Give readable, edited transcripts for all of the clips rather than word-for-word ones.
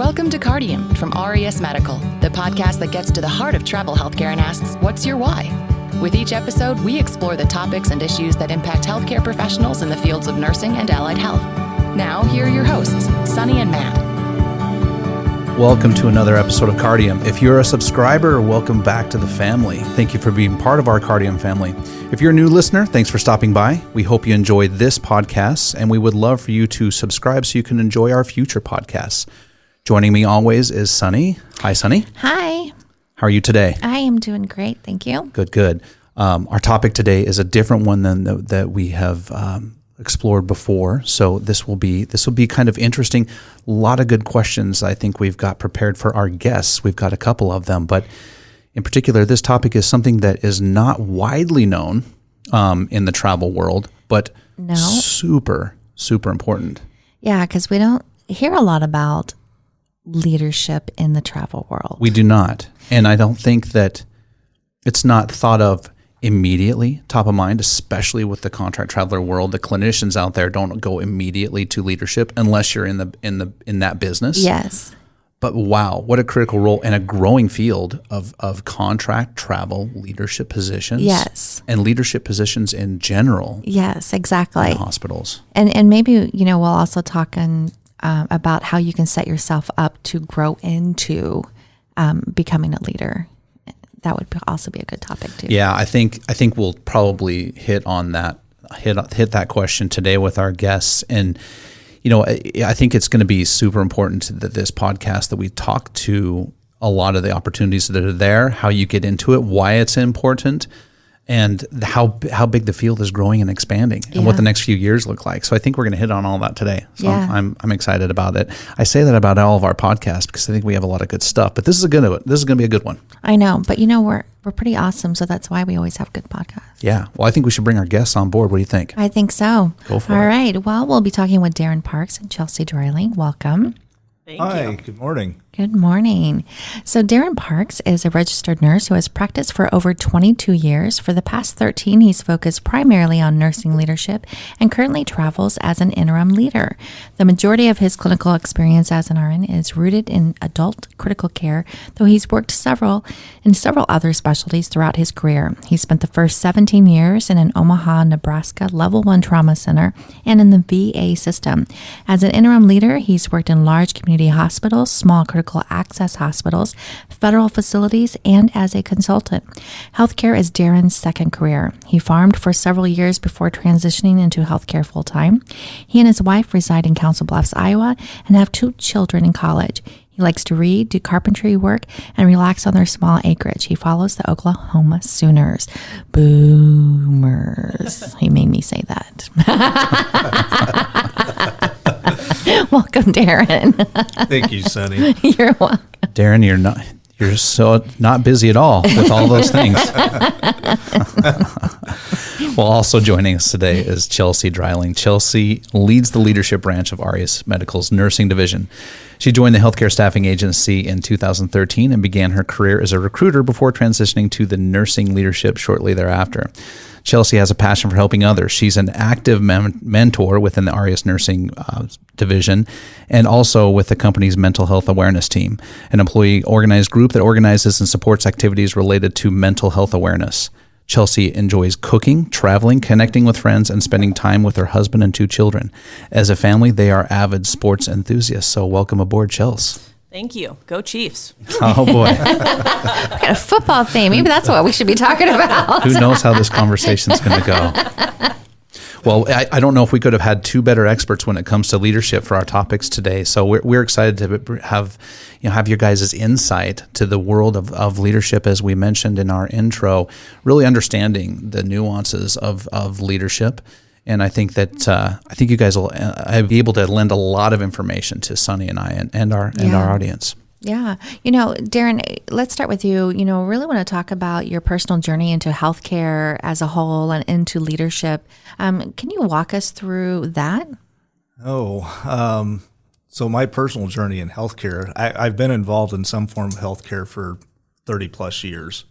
Welcome to Cardium from RES Medical, the podcast that gets to the heart of travel healthcare and asks, what's your why? With each episode, we explore the topics and issues that impact healthcare professionals in the fields of nursing and allied health. Now, here are your hosts, Sunny and Matt. Welcome to another episode of Cardium. If you're a subscriber, welcome back to the family. Thank you for being part of our Cardium family. If you're a new listener, thanks for stopping by. We hope you enjoyed this podcast, and we would love for you to subscribe so you can enjoy our future podcasts. Joining me always is Sunny. Hi, Sunny. Hi. How are you today? I am doing great. Thank you. Good. Our topic today is a different one than that we have explored before. So this will be kind of interesting. A lot of good questions I think we've got prepared for our guests. We've got a couple of them, but in particular, this topic is something that is not widely known in the travel world, but super, super important. Yeah, because we don't hear a lot about leadership in the travel world. We do not. And I don't think that it's not thought of immediately top of mind, especially with the contract traveler world. The clinicians out there don't go immediately to leadership unless you're in that business. Yes. But wow, what a critical role in a growing field of contract travel leadership positions. Yes. And leadership positions in general. Yes, exactly. In hospitals. And maybe, we'll also talk about how you can set yourself up to grow into becoming a leader. That would also be a good topic too. Yeah, I think we'll probably hit on that, hit that question today with our guests. And, I think it's going to be super important that this podcast that we talk to a lot of the opportunities that are there, how you get into it, why it's important, and how big the field is growing and expanding, and what the next few years look like. So I think we're going to hit on all that today. So I'm excited about it. I say that about all of our podcasts because I think we have a lot of good stuff. But this is going to be a good one. I know, but we're pretty awesome, so that's why we always have good podcasts. Yeah. Well, I think we should bring our guests on board. What do you think? I think so. Go for it. All right. Well, we'll be talking with Darren Parks and Chelsea Dreiling. Welcome. Hi, good morning. Good morning. So Darren Parks is a registered nurse who has practiced for over 22 years. For the past 13, he's focused primarily on nursing leadership and currently travels as an interim leader. The majority of his clinical experience as an RN is rooted in adult critical care, though he's worked in several other specialties throughout his career. He spent the first 17 years in an Omaha, Nebraska Level 1 trauma center and in the VA system. As an interim leader, he's worked in large community hospitals, small critical access hospitals, federal facilities, and as a consultant. Healthcare is Darren's second career. He farmed for several years before transitioning into healthcare full-time. He and his wife reside in Council Bluffs, Iowa, and have 2 children in college. He likes to read, do carpentry work, and relax on their small acreage. He follows the Oklahoma Sooners. Boomers. He made me say that. Welcome, Darren. Thank you, Sunny. You're welcome. Darren, you're so not busy at all with all those things. Well, also joining us today is Chelsea Dreiling. Chelsea leads the leadership branch of RES Medical's nursing division. She joined the healthcare staffing agency in 2013 and began her career as a recruiter before transitioning to the nursing leadership shortly thereafter. Chelsea has a passion for helping others. She's an active mentor within the RES nursing division and also with the company's mental health awareness team, an employee organized group that organizes and supports activities related to mental health awareness. Chelsea enjoys cooking, traveling, connecting with friends, and spending time with her husband and 2 children. As a family, they are avid sports enthusiasts. So welcome aboard, Chelsea. Thank you. Go Chiefs. Oh, boy. We got a football thing. Maybe that's what we should be talking about. Who knows how this conversation is going to go? Well, I don't know if we could have had 2 better experts when it comes to leadership for our topics today. So we're excited to have your guys' insight to the world of leadership, as we mentioned in our intro, really understanding the nuances of leadership. And I think that you guys will be able to lend a lot of information to Sunny and I and our audience. Yeah. Darren, let's start with you. Really want to talk about your personal journey into healthcare as a whole and into leadership. Can you walk us through that? So my personal journey in healthcare, I've been involved in some form of healthcare for 30 plus years.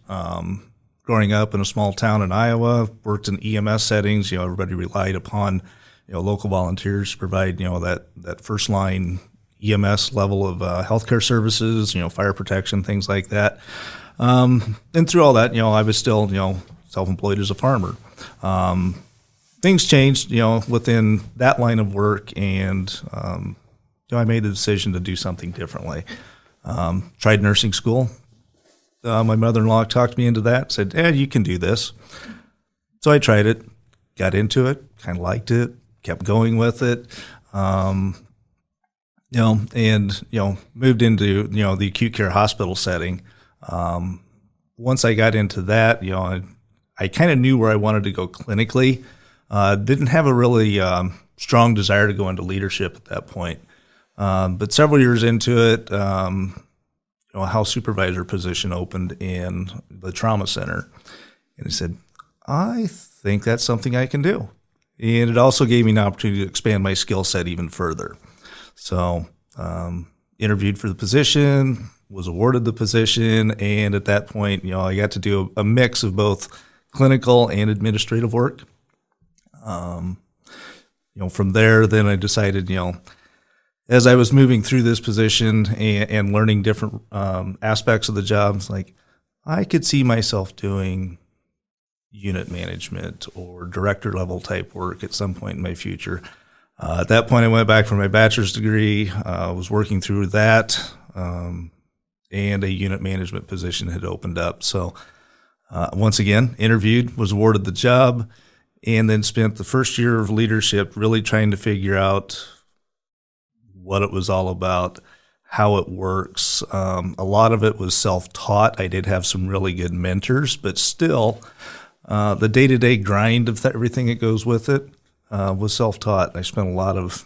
Growing up in a small town in Iowa, worked in EMS settings. Everybody relied upon, local volunteers to provide, that first line EMS level of healthcare services, fire protection, things like that. And through all that, I was still, self-employed as a farmer. Things changed, within that line of work, and I made the decision to do something differently. Tried nursing school. My mother-in-law talked me into that, said, you can do this. So I tried it, got into it, kind of liked it, kept going with it, and moved into, the acute care hospital setting. Once I got into that, I kind of knew where I wanted to go clinically. Didn't have a really strong desire to go into leadership at that point. But several years into it, a house supervisor position opened in the trauma center. And he said, I think that's something I can do. And it also gave me an opportunity to expand my skill set even further. So interviewed for the position, was awarded the position, and at that point, I got to do a mix of both clinical and administrative work. From there, then I decided, as I was moving through this position and learning different aspects of the job, like I could see myself doing unit management or director level type work at some point in my future. At that point, I went back for my bachelor's degree, was working through that, and a unit management position had opened up. So once again, interviewed, was awarded the job, and then spent the first year of leadership really trying to figure out what it was all about, how it works. A lot of it was self-taught. I did have some really good mentors, but still the day-to-day grind of everything that goes with it was self-taught. I spent a lot of,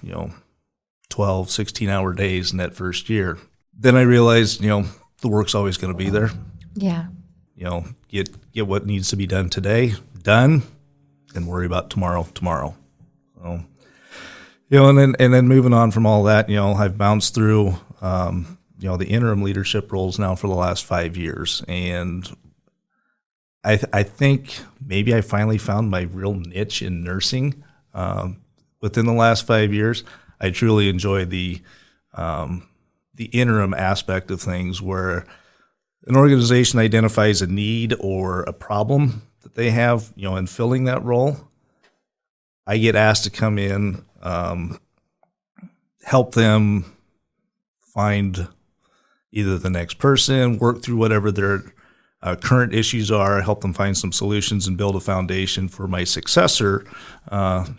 12, 16-hour days in that first year. Then I realized, the work's always going to be there. Yeah. Get what needs to be done today done, and worry about tomorrow. So, and then moving on from all that, I've bounced through, the interim leadership roles now for the last 5 years. And I think maybe I finally found my real niche in nursing within the last 5 years. I truly enjoy the interim aspect of things, where an organization identifies a need or a problem that they have, in filling that role. I get asked to come in, help them find either the next person, work through whatever their current issues are, help them find some solutions, and build a foundation for my successor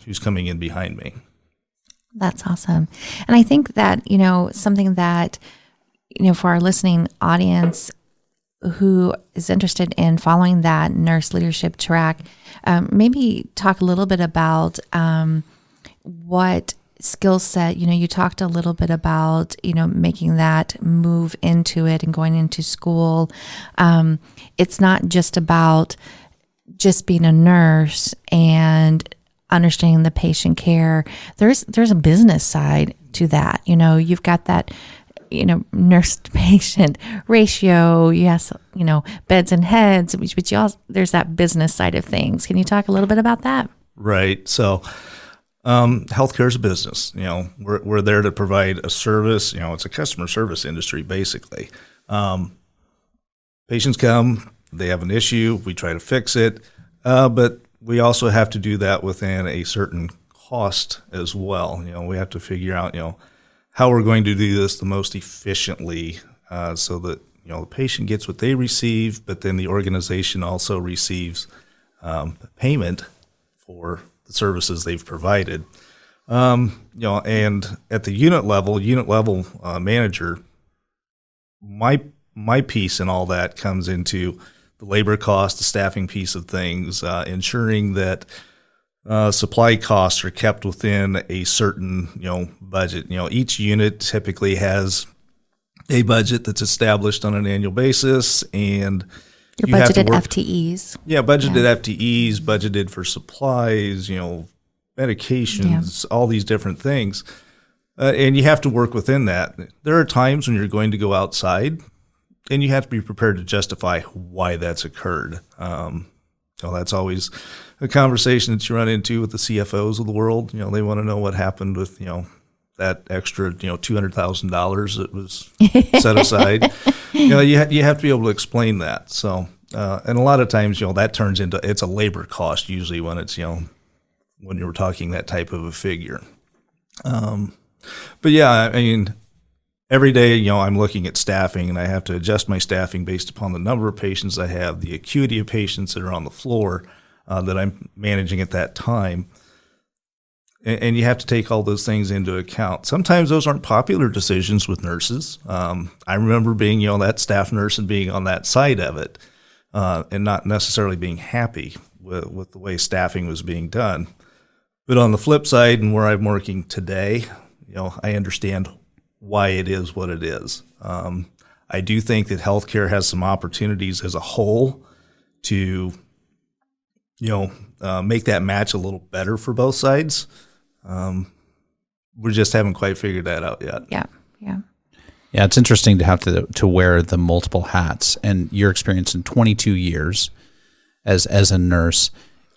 who's coming in behind me. That's awesome. And I think that, something that, for our listening audience who is interested in following that nurse leadership track, maybe talk a little bit about what skill set, you talked a little bit about, making that move into it and going into school. It's not just about just being a nurse and understanding the patient care. There's a business side to that. You've got that, nurse to patient ratio. Yes, beds and heads, but you also, there's that business side of things. Can you talk a little bit about that? Right. So, healthcare is a business. We're there to provide a service. It's a customer service industry, basically. Patients come, they have an issue, we try to fix it, but we also have to do that within a certain cost as well. We have to figure out, how we're going to do this the most efficiently, so that, the patient gets what they receive, but then the organization also receives payment for the services they've provided. And at the unit level manager, my piece in all that comes into the labor cost, the staffing piece of things, ensuring that supply costs are kept within a certain, budget. Each unit typically has a budget that's established on an annual basis, and your budgeted FTEs. Yeah, budgeted FTEs, budgeted for supplies, medications, all these different things. And you have to work within that. There are times when you're going to go outside, and you have to be prepared to justify why that's occurred. That's always a conversation that you run into with the CFOs of the world. They want to know what happened with, that extra, $200,000 that was set aside. You have to be able to explain that. So, and a lot of times, that turns into, it's a labor cost usually when it's, when you're talking that type of a figure. But yeah, I mean, every day, I'm looking at staffing, and I have to adjust my staffing based upon the number of patients I have, the acuity of patients that are on the floor that I'm managing at that time. And you have to take all those things into account. Sometimes those aren't popular decisions with nurses. I remember being, that staff nurse and being on that side of it and not necessarily being happy with the way staffing was being done. But on the flip side, and where I'm working today, I understand why it is what it is. I do think that healthcare has some opportunities as a whole to, make that match a little better for both sides. We just haven't quite figured that out yet. Yeah. Yeah, it's interesting to have to wear the multiple hats, and your experience in 22 years as a nurse.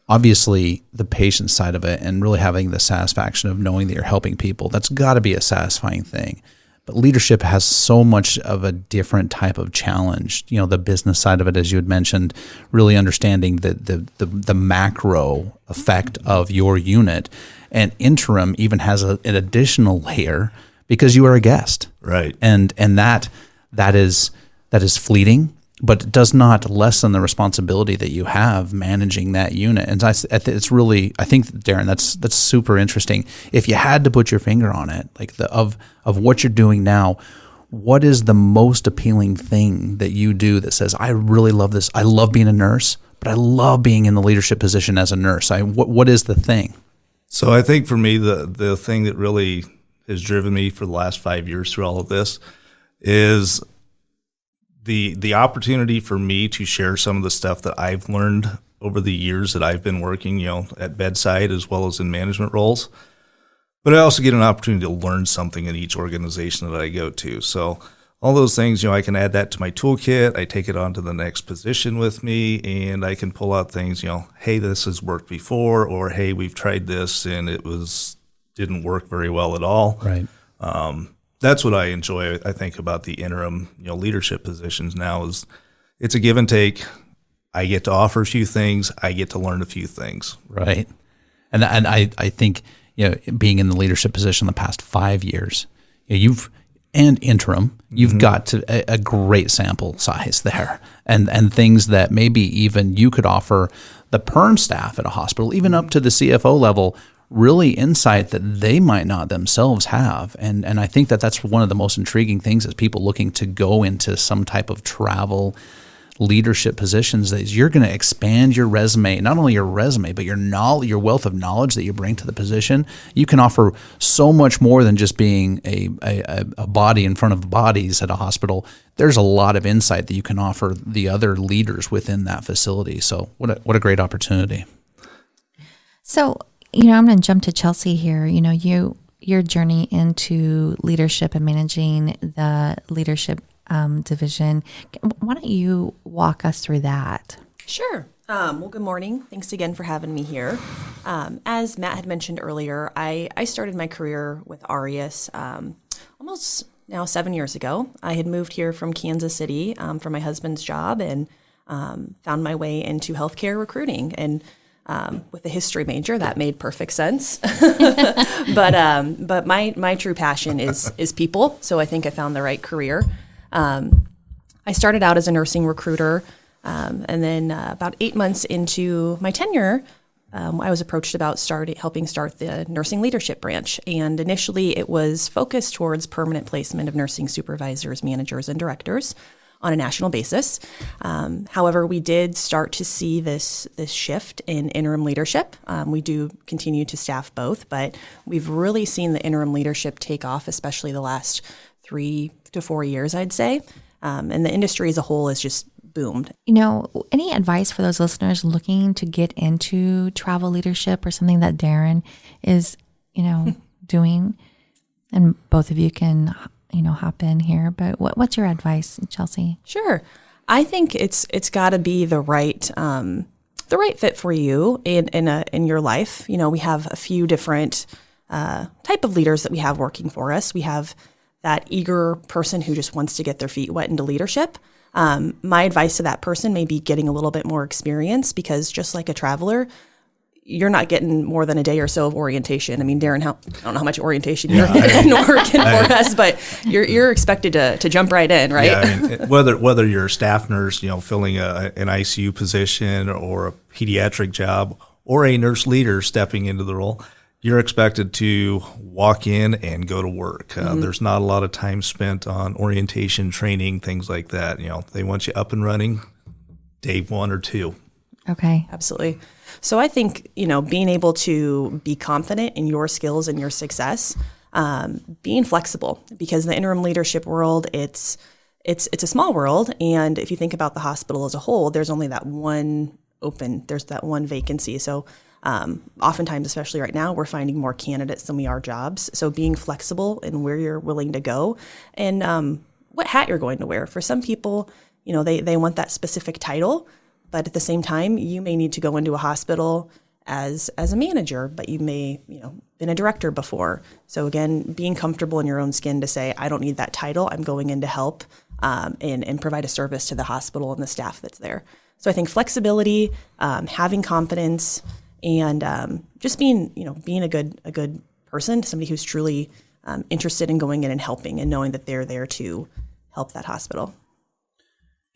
Obviously, the patient side of it and really having the satisfaction of knowing that you're helping people, that's got to be a satisfying thing. But leadership has so much of a different type of challenge. The business side of it, as you had mentioned, really understanding the macro effect of your unit. And interim even has an additional layer because you are a guest. Right. And that is fleeting, but it does not lessen the responsibility that you have managing that unit. And it's really, I think, Darren, that's super interesting. If you had to put your finger on it, like of what you're doing now, what is the most appealing thing that you do that says, I really love this. I love being a nurse, but I love being in the leadership position as a nurse. What is the thing? So I think for me, the thing that really has driven me for the last 5 years through all of this is the opportunity for me to share some of the stuff that I've learned over the years that I've been working, at bedside as well as in management roles. But I also get an opportunity to learn something in each organization that I go to. So all those things, I can add that to my toolkit. I take it on to the next position with me, and I can pull out things, hey, this has worked before, or hey, we've tried this and it didn't work very well at all. Right. That's what I enjoy, I think, about the interim, leadership positions now is it's a give and take. I get to offer a few things. I get to learn a few things. Right. And I think, being in the leadership position the past 5 years, you've got to a great sample size there and things that maybe even you could offer the perm staff at a hospital, even up to the CFO level, really insight that they might not themselves have. And I think that's one of the most intriguing things as people looking to go into some type of travel leadership positions, that you're going to expand your resume, not only your resume, but your knowledge, your wealth of knowledge that you bring to the position. You can offer so much more than just being a body in front of bodies at a hospital. There's a lot of insight that you can offer the other leaders within that facility. So what a great opportunity. So, I'm going to jump to Chelsea here. Your journey into leadership and managing the leadership division. Why don't you walk us through that? Sure. Well, good morning. Thanks again for having me here. As Matt had mentioned earlier, I started my career with Arias almost now 7 years ago. I had moved here from Kansas City for my husband's job and found my way into healthcare recruiting. And with a history major, that made perfect sense. But my true passion is people. So I think I found the right career. I started out as a nursing recruiter, and then about 8 months into my tenure, I was approached about helping start the nursing leadership branch. And initially, it was focused towards permanent placement of nursing supervisors, managers, and directors on a national basis. However, we did start to see this shift in interim leadership. We do continue to staff both, but we've really seen the interim leadership take off, especially the last 3 to 4 years, I'd say. And the industry as a whole has just boomed. Any advice for those listeners looking to get into travel leadership or something that Darren is, doing? And both of you can, hop in here. But what's your advice, Chelsea? Sure. I think it's got to be the right fit for you in your life. We have a few different type of leaders that we have working for us. We have that eager person who just wants to get their feet wet into leadership. My advice to that person may be getting a little bit more experience, because just like a traveler, you're not getting more than a day or so of orientation. I mean, Darren, I don't know how much orientation you're in Oregon for us, but you're expected to jump right in, right? Yeah, I mean, whether you're a staff nurse, filling an ICU position, or a pediatric job, or a nurse leader stepping into the role, you're expected to walk in and go to work. There's not a lot of time spent on orientation, training, things like that. They want you up and running day 1 or 2. Okay. Absolutely. So I think, being able to be confident in your skills and your success, being flexible, because the interim leadership world, it's a small world. And if you think about the hospital as a whole, there's only that one there's that one vacancy. So oftentimes, especially right now, we're finding more candidates than we are jobs. So being flexible in where you're willing to go, and what hat you're going to wear. For some people, they want that specific title, but at the same time, you may need to go into a hospital as a manager, but you may, been a director before. So again, being comfortable in your own skin to say, I don't need that title. I'm going in to help and provide a service to the hospital and the staff that's there. So I think flexibility, having confidence, and just being a good person, somebody who's truly interested in going in and helping, and knowing that they're there to help that hospital.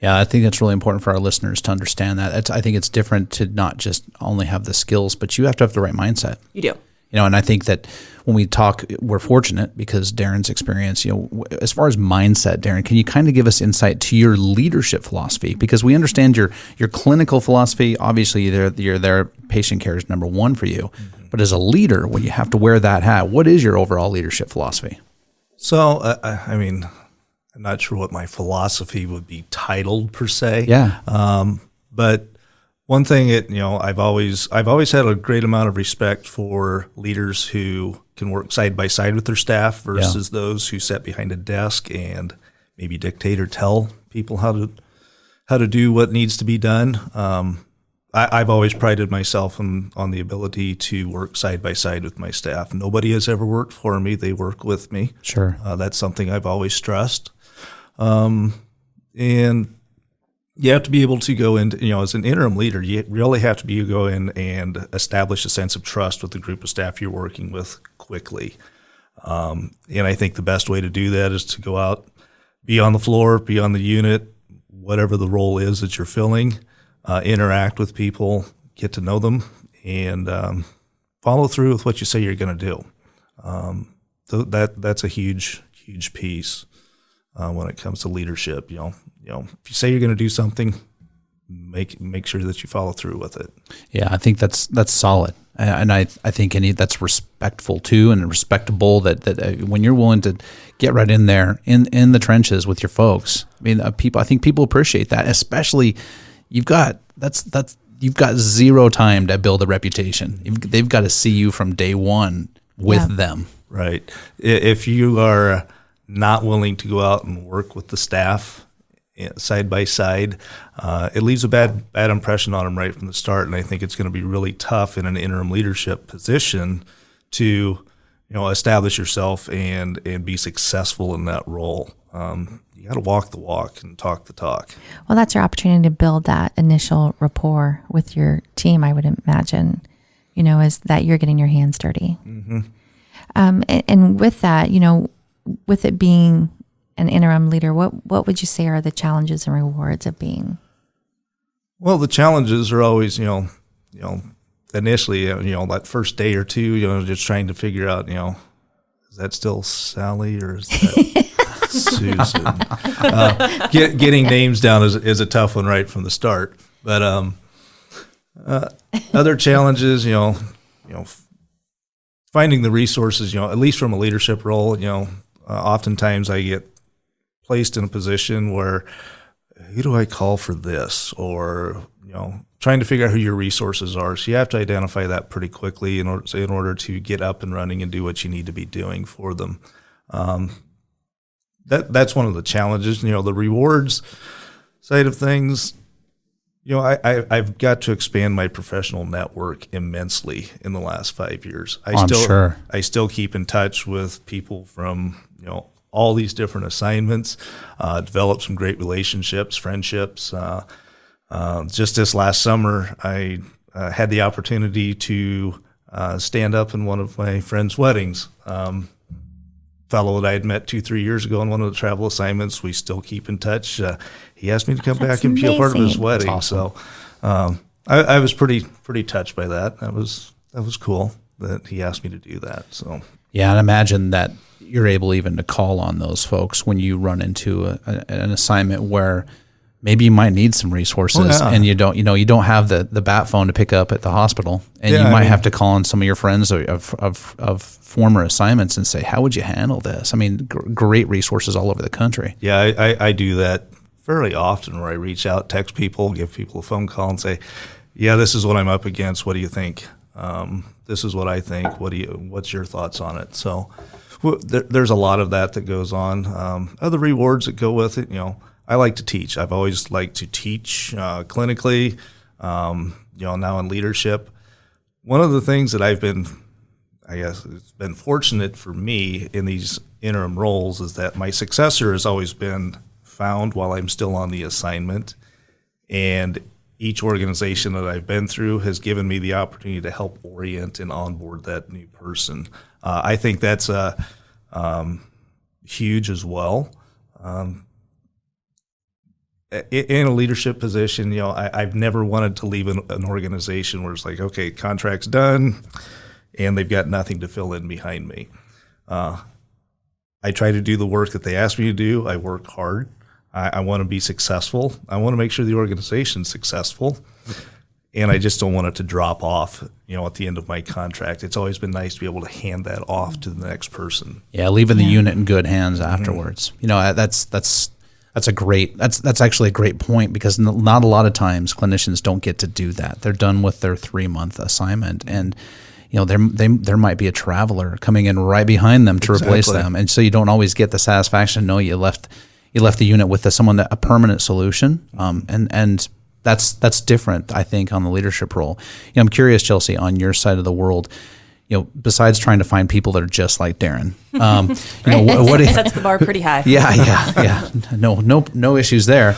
Yeah, I think that's really important for our listeners to understand that. I think it's different to not just only have the skills, but you have to have the right mindset. You do. And I think that when we talk, we're fortunate because Darren's experience, as far as mindset, Darren, can you kind of give us insight to your leadership philosophy? Because we understand your clinical philosophy. Obviously, you're there. Patient care is number one for you. Mm-hmm. But as a leader, when you have to wear that hat, what is your overall leadership philosophy? So, I'm not sure what my philosophy would be titled per se. Yeah. But one thing I've always had a great amount of respect for leaders who can work side by side with their staff versus those who sit behind a desk and maybe dictate or tell people how to do what needs to be done. I've always prided myself on the ability to work side by side with my staff. Nobody has ever worked for me; they work with me. Sure, that's something I've always stressed. And you have to be able to go into, as an interim leader, you really have to go in and establish a sense of trust with the group of staff you're working with quickly. And I think the best way to do that is to go out, be on the floor, be on the unit, whatever the role is that you're filling, interact with people, get to know them, and follow through with what you say you're going to do. So that's a huge piece when it comes to leadership. If you say you're going to do something, make sure that you follow through with it. Yeah, I think that's solid, and I think that's respectful too, and respectable that when you're willing to get right in there in the trenches with your folks. I mean, I think people appreciate that, especially you've got zero time to build a reputation. They've got to see you from day one with them. Right. If you are not willing to go out and work with the staff side by side, it leaves a bad impression on them right from the start. And I think it's going to be really tough in an interim leadership position to, establish yourself and be successful in that role. You got to walk the walk and talk the talk. Well, that's your opportunity to build that initial rapport with your team, I would imagine, is that you're getting your hands dirty. Mm-hmm. And with that, with it being an interim leader, what would you say are the challenges and rewards of being? Well, the challenges are always, initially, that first day or two, just trying to figure out, is that still Sally or is that Susan? Getting names down is a tough one right from the start. But other challenges, finding the resources, at least from a leadership role, oftentimes I get placed in a position where who do I call for this, or trying to figure out who your resources are. So you have to identify that pretty quickly in order to get up and running and do what you need to be doing for them. That's one of the challenges. The rewards side of things, I've got to expand my professional network immensely in the last 5 years. I'm sure. I still keep in touch with people from, all these different assignments, develop some great relationships, friendships. Just this last summer, I had the opportunity to stand up in one of my friend's weddings. Fellow that I had met 2-3 years ago on one of the travel assignments. We still keep in touch. He asked me to come back and be a part of his wedding. Awesome. So I was pretty touched by that. That was cool that he asked me to do that. So yeah, and imagine that you're able even to call on those folks when you run into an assignment where maybe you might need some resources and you don't have the bat phone to pick up at the hospital, and you might have to call on some of your friends of former assignments and say, how would you handle this? I mean, great resources all over the country. Yeah, I do that fairly often, where I reach out, text people, give people a phone call and say, yeah, this is what I'm up against. What do you think? This is what I think. What's your thoughts on it? So there's a lot of that goes on. Other rewards that go with it, I like to teach. I've always liked to teach clinically, now in leadership. One of the things that it's been fortunate for me in these interim roles is that my successor has always been found while I'm still on the assignment. And each organization that I've been through has given me the opportunity to help orient and onboard that new person. I think that's huge as well. In a leadership position, I've never wanted to leave an organization where it's like, okay, contract's done, and they've got nothing to fill in behind me. I try to do the work that they ask me to do. I work hard. I want to be successful. I want to make sure the organization's successful, and I just don't want it to drop off, at the end of my contract. It's always been nice to be able to hand that off to the next person. Yeah, leaving the unit in good hands afterwards. That's actually a great point, because not a lot of times clinicians don't get to do that. They're done with their 3-month assignment, and there might be a traveler coming in right behind them to replace them, and so you don't always get the satisfaction. No, you left the unit with a permanent solution, and that's different, I think, on the leadership role. I'm curious, Chelsea, on your side of the world, besides trying to find people that are just like Darren, what sets the bar pretty high. Yeah. No issues there.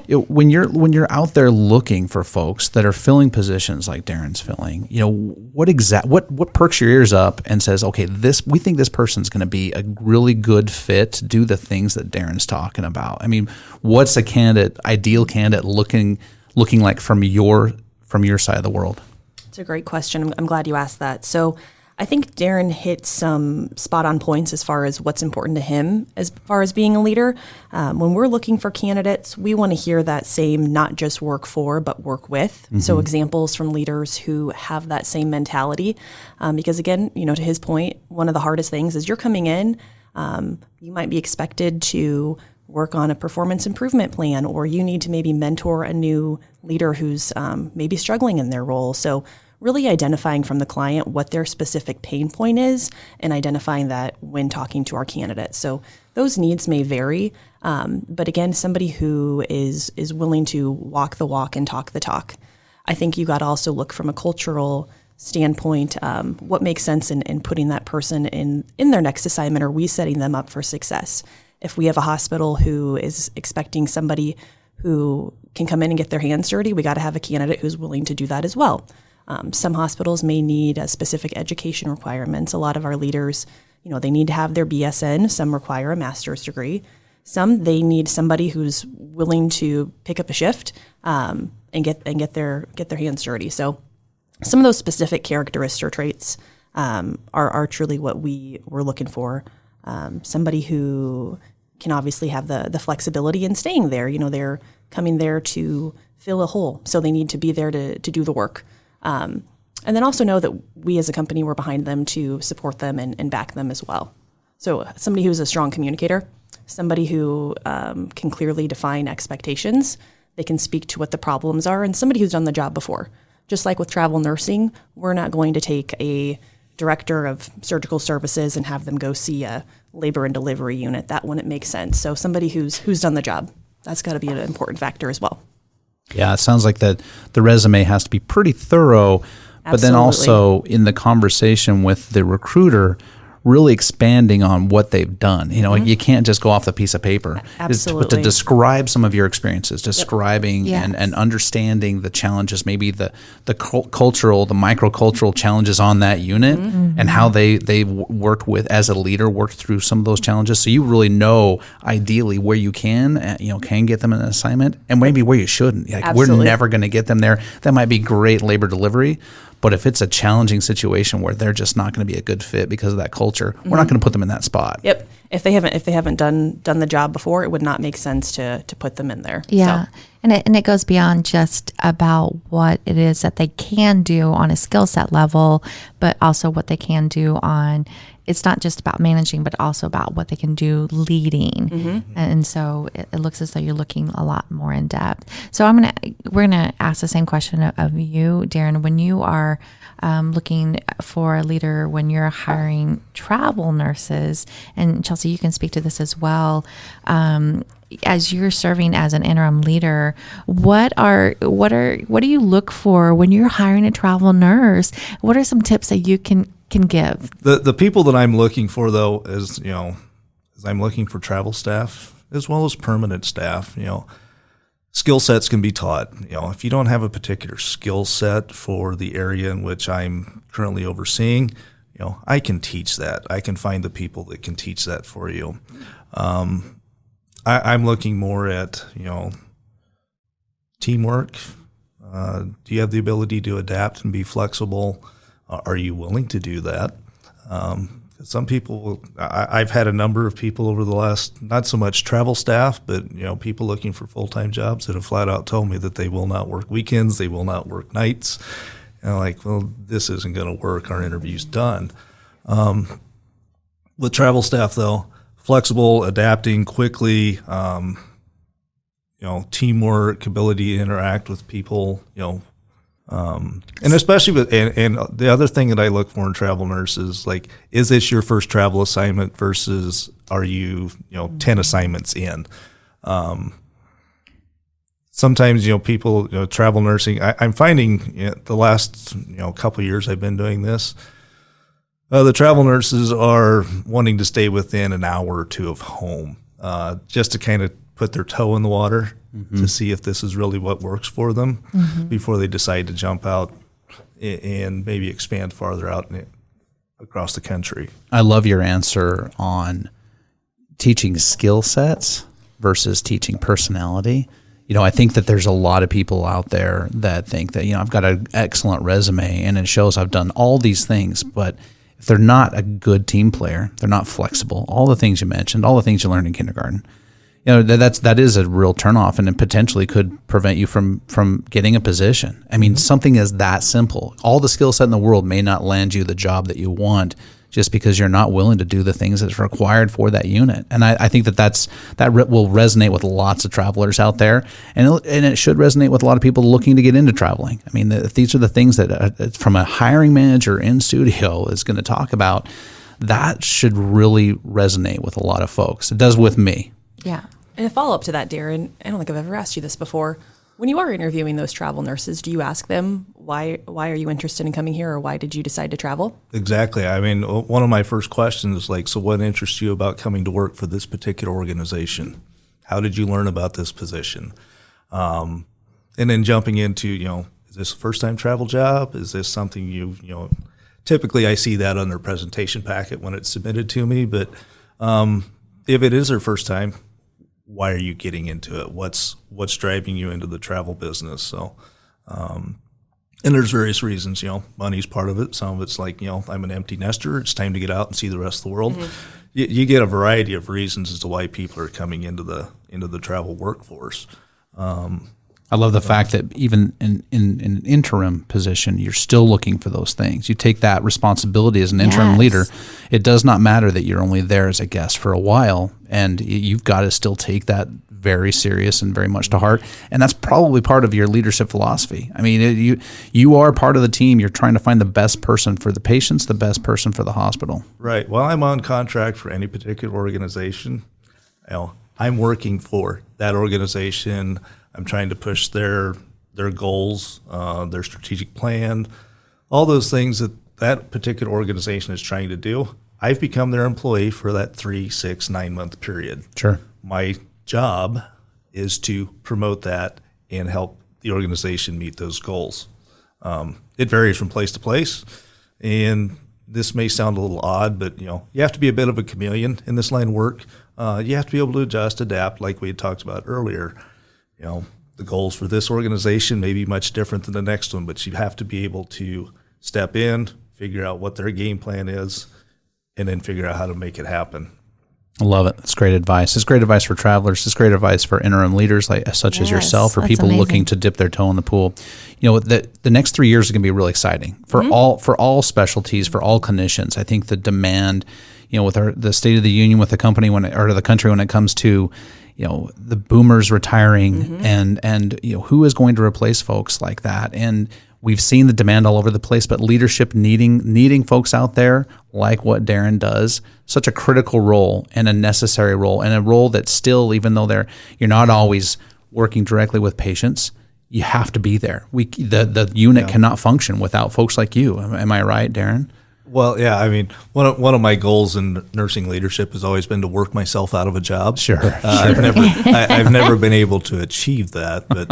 When you're out there looking for folks that are filling positions like Darren's filling, what perks your ears up and says, okay, we think this person's going to be a really good fit to do the things that Darren's talking about. I mean, what's ideal candidate looking like from your side of the world? It's a great question. I'm glad you asked that. So I think Darren hit some spot on points as far as what's important to him as far as being a leader. When we're looking for candidates, we want to hear that same not just work for, but work with. Mm-hmm. So examples from leaders who have that same mentality. Because again, to his point, one of the hardest things is you're coming in, you might be expected to work on a performance improvement plan, or you need to maybe mentor a new leader who's maybe struggling in their role. So really identifying from the client what their specific pain point is and identifying that when talking to our candidates. So those needs may vary, but again, somebody who is willing to walk the walk and talk the talk. I think you got to also look from a cultural standpoint, what makes sense in putting that person in their next assignment. Are we setting them up for success? If we have a hospital who is expecting somebody who can come in and get their hands dirty, we got to have a candidate who's willing to do that as well. Some hospitals may need specific education requirements. A lot of our leaders, they need to have their BSN. Some require a master's degree. Some, they need somebody who's willing to pick up a shift and get their hands dirty. So some of those specific characteristic traits are truly what we're looking for. Somebody who can obviously have the flexibility in staying there. They're coming there to fill a hole, so they need to be there to do the work. And then also know that we as a company, we're behind them to support them and back them as well. So somebody who's a strong communicator, somebody who can clearly define expectations, they can speak to what the problems are, and somebody who's done the job before. Just like with travel nursing, we're not going to take a director of surgical services and have them go see a labor and delivery unit. That wouldn't make sense. So somebody who's done the job, that's got to be an important factor as well. Yeah, it sounds like that the resume has to be pretty thorough, but then also in the conversation with the recruiter, really expanding on what they've done. You know, you can't just go off the piece of paper. Absolutely. But to describe some of your experiences, describing Yes. and understanding the challenges, maybe the cultural, the microcultural challenges on that unit, and how they worked with, as a leader, worked through some of those challenges. So you really know ideally where you can get them an assignment, and maybe where you shouldn't. Like, we're Absolutely. never going to get them there. That might be great labor delivery, but if it's a challenging situation where they're just not going to be a good fit because of that culture, we're not going to put them in that spot. Yep. If they haven't done the job before, it would not make sense to put them in there. Yeah. So, And it goes beyond just about what it is that they can do on a skill set level, but also what they can do on, it's not just about managing, but also about what they can do leading. And so it looks as though you're looking a lot more in depth. So we're going to ask the same question of you, Darren. When you are looking for a leader, when you're hiring travel nurses, and Chelsea, you can speak to this as well, as you're serving as an interim leader, what do you look for when you're hiring a travel nurse? What are some tips that you can give? The people that I'm looking for, though, is I'm looking for travel staff as well as permanent staff. Skill sets can be taught. If you don't have a particular skill set for the area in which I'm currently overseeing, I can teach that. I can find the people that can teach that for you. I'm looking more at, teamwork. Do you have the ability to adapt and be flexible? Are you willing to do that? Some people, I've had a number of people over the last, not so much travel staff, but people looking for full-time jobs that have flat out told me that they will not work weekends, they will not work nights. And I'm like, well, this isn't going to work. Our interview's done. With travel staff, though, flexible, adapting quickly, teamwork, ability to interact with people, and especially with, and the other thing that I look for in travel nurses, like, is this your first travel assignment versus are you, 10 assignments in? Sometimes, people, travel nursing, I'm finding the last, couple of years I've been doing this, the travel nurses are wanting to stay within an hour or two of home, just to kind of put their toe in the water to see if this is really what works for them before they decide to jump out and maybe expand farther out across the country. I love your answer on teaching skill sets versus teaching personality. I think that there's a lot of people out there that think that, I've got an excellent resume and it shows I've done all these things, but if they're not a good team player, they're not flexible, all the things you mentioned, all the things you learned in kindergarten, that is a real turnoff, and it potentially could prevent you from getting a position. I mean, something is that simple. All the skill set in the world may not land you the job that you want just because you're not willing to do the things that's required for that unit. And I think that will resonate with lots of travelers out there, and it should resonate with a lot of people looking to get into traveling. I mean, if these are the things that from a hiring manager in studio is going to talk about, that should really resonate with a lot of folks. It does with me. Yeah. And a follow-up to that, Darren, I don't think I've ever asked you this before. When you are interviewing those travel nurses, do you ask them, why are you interested in coming here, or why did you decide to travel? Exactly. I mean, one of my first questions is like, so what interests you about coming to work for this particular organization? How did you learn about this position? And then jumping into, is this a first-time travel job? Is this something typically I see that on their presentation packet when it's submitted to me, but if it is their first time, why are you getting into it? What's driving you into the travel business? So, and there's various reasons, money's part of it. Some of it's like, I'm an empty nester. It's time to get out and see the rest of the world. You get a variety of reasons as to why people are coming into the travel workforce. I love the fact that even in an interim position, you're still looking for those things. You take that responsibility as an interim leader. It does not matter that you're only there as a guest for a while, and you've got to still take that very serious and very much to heart. And that's probably part of your leadership philosophy. I mean, you are part of the team. You're trying to find the best person for the patients, the best person for the hospital. Right. While I'm on contract for any particular organization, I'm working for that organization. I'm trying to push their goals, their strategic plan, all those things that particular organization is trying to do. I've become their employee for that 3, 6, 9 month period. Sure. My job is to promote that and help the organization meet those goals. It varies from place to place, and this may sound a little odd, but you have to be a bit of a chameleon in this line of work. You have to be able to adjust, adapt, like we had talked about earlier. The goals for this organization may be much different than the next one, but you have to be able to step in, figure out what their game plan is, and then figure out how to make it happen. I love it. It's great advice. It's great advice for travelers. It's great advice for interim leaders such as yourself, for people looking to dip their toe in the pool. The next 3 years is going to be really exciting for all specialties, for all clinicians. I think the demand, with the State of the Union, with the company the country when it comes to the boomers retiring and who is going to replace folks like that. And we've seen the demand all over the place, but leadership needing folks out there like what Darren does, such a critical role and a necessary role, and a role that still, even though you're not always working directly with patients, you have to be there. The unit cannot function without folks like you. Am I right, Darren? Well, yeah. I mean, one of my goals in nursing leadership has always been to work myself out of a job. Sure. I've never been able to achieve that, but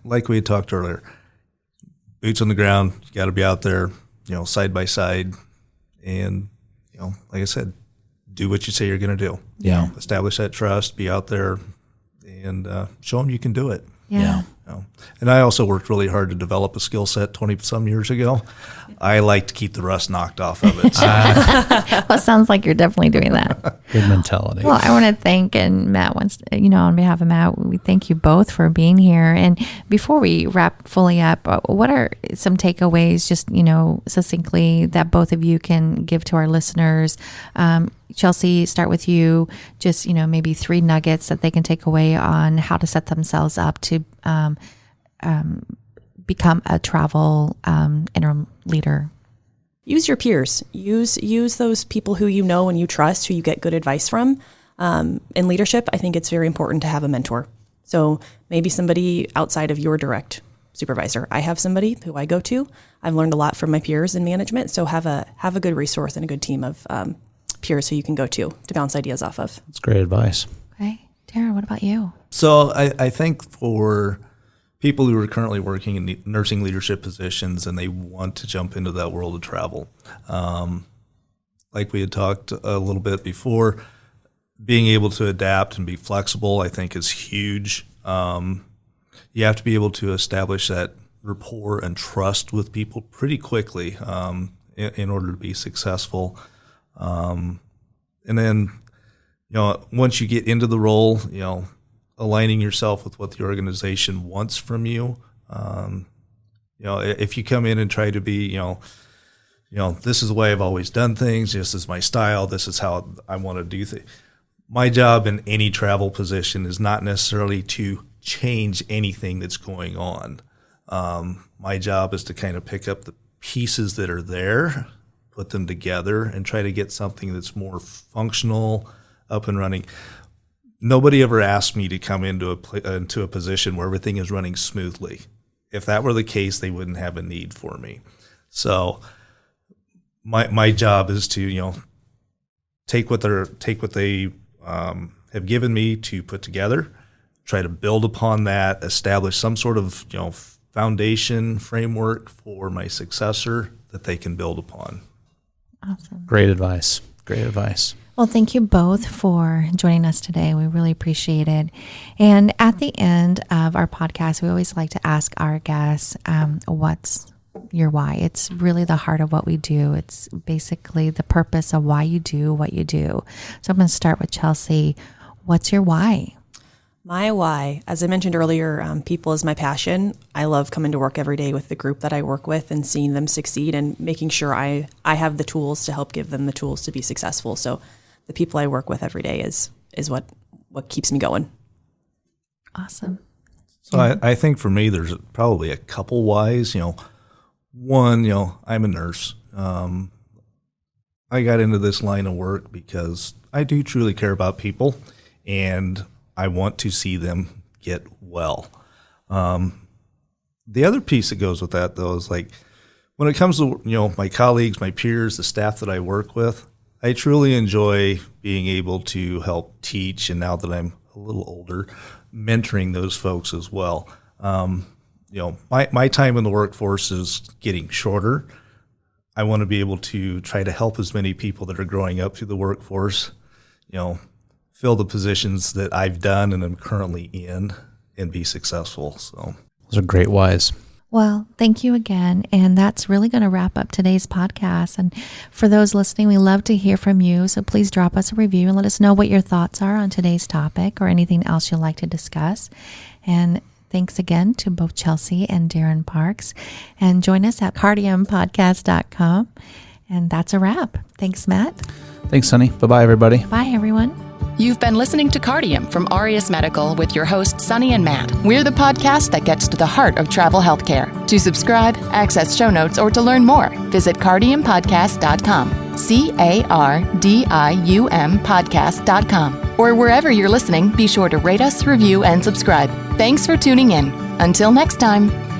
like we had talked earlier, boots on the ground. You got to be out there, side by side, and like I said, do what you say you're going to do. Yeah. Establish that trust. Be out there, and show them you can do it. Yeah. And I also worked really hard to develop a skill set 20-some years ago. I like to keep the rust knocked off of it. So. Well, it sounds like you're definitely doing that. Good mentality. Well, I want to thank, and Matt wants, on behalf of Matt, we thank you both for being here. And before we wrap fully up, what are some takeaways, just, succinctly, that both of you can give to our listeners? Chelsea, start with you. Just, maybe 3 nuggets that they can take away on how to set themselves up to become a travel interim leader. Use your peers. Use those people who you know and you trust, who you get good advice from. In leadership, I think it's very important to have a mentor. So maybe somebody outside of your direct supervisor. I have somebody who I go to. I've learned a lot from my peers in management. So have a good resource and a good team of peers who you can go to bounce ideas off of. That's great advice. Okay. Tara, what about you? So I think for people who are currently working in nursing leadership positions and they want to jump into that world of travel, like we had talked a little bit before, being able to adapt and be flexible, I think, is huge. You have to be able to establish that rapport and trust with people pretty quickly in order to be successful. And then, once you get into the role, aligning yourself with what the organization wants from you. If you come in and try to be, this is the way I've always done things, this is my style, this is how I want to do things. My job in any travel position is not necessarily to change anything that's going on. My job is to kind of pick up the pieces that are there, put them together, and try to get something that's more functional, up and running. Nobody ever asked me to come into a position where everything is running smoothly. If that were the case, they wouldn't have a need for me. So my job is to take what they have given me to put together, try to build upon that, establish some sort of foundation framework for my successor that they can build upon. Awesome. Great advice. Great advice. Well, thank you both for joining us today. We really appreciate it. And at the end of our podcast, we always like to ask our guests, what's your why? It's really the heart of what we do. It's basically the purpose of why you do what you do. So I'm going to start with Chelsea. What's your why? My why, as I mentioned earlier, people is my passion. I love coming to work every day with the group that I work with and seeing them succeed and making sure I have the tools to help give them the tools to be successful. So the people I work with every day is what keeps me going. Awesome. So I think for me, there's probably a couple whys. One, I'm a nurse. I got into this line of work because I do truly care about people, and I want to see them get well. The other piece that goes with that, though, is like when it comes to my colleagues, my peers, the staff that I work with, I truly enjoy being able to help teach, and now that I'm a little older, mentoring those folks as well. My time in the workforce is getting shorter. I want to be able to try to help as many people that are growing up through the workforce, fill the positions that I've done and am currently in and be successful. So Those are great whys. Well, thank you again. And that's really going to wrap up today's podcast. And for those listening, we love to hear from you. So please drop us a review and let us know what your thoughts are on today's topic or anything else you'd like to discuss. And thanks again to both Chelsea and Darren Parks. And join us at cardiumpodcast.com. And that's a wrap. Thanks, Matt. Thanks, Sunny. Bye-bye, everybody. Bye, everyone. You've been listening to Cardium from Aureus Medical with your hosts, Sunny and Matt. We're the podcast that gets to the heart of travel healthcare. To subscribe, access show notes, or to learn more, visit cardiumpodcast.com, CARDIUM podcast.com. Or wherever you're listening, be sure to rate us, review, and subscribe. Thanks for tuning in. Until next time.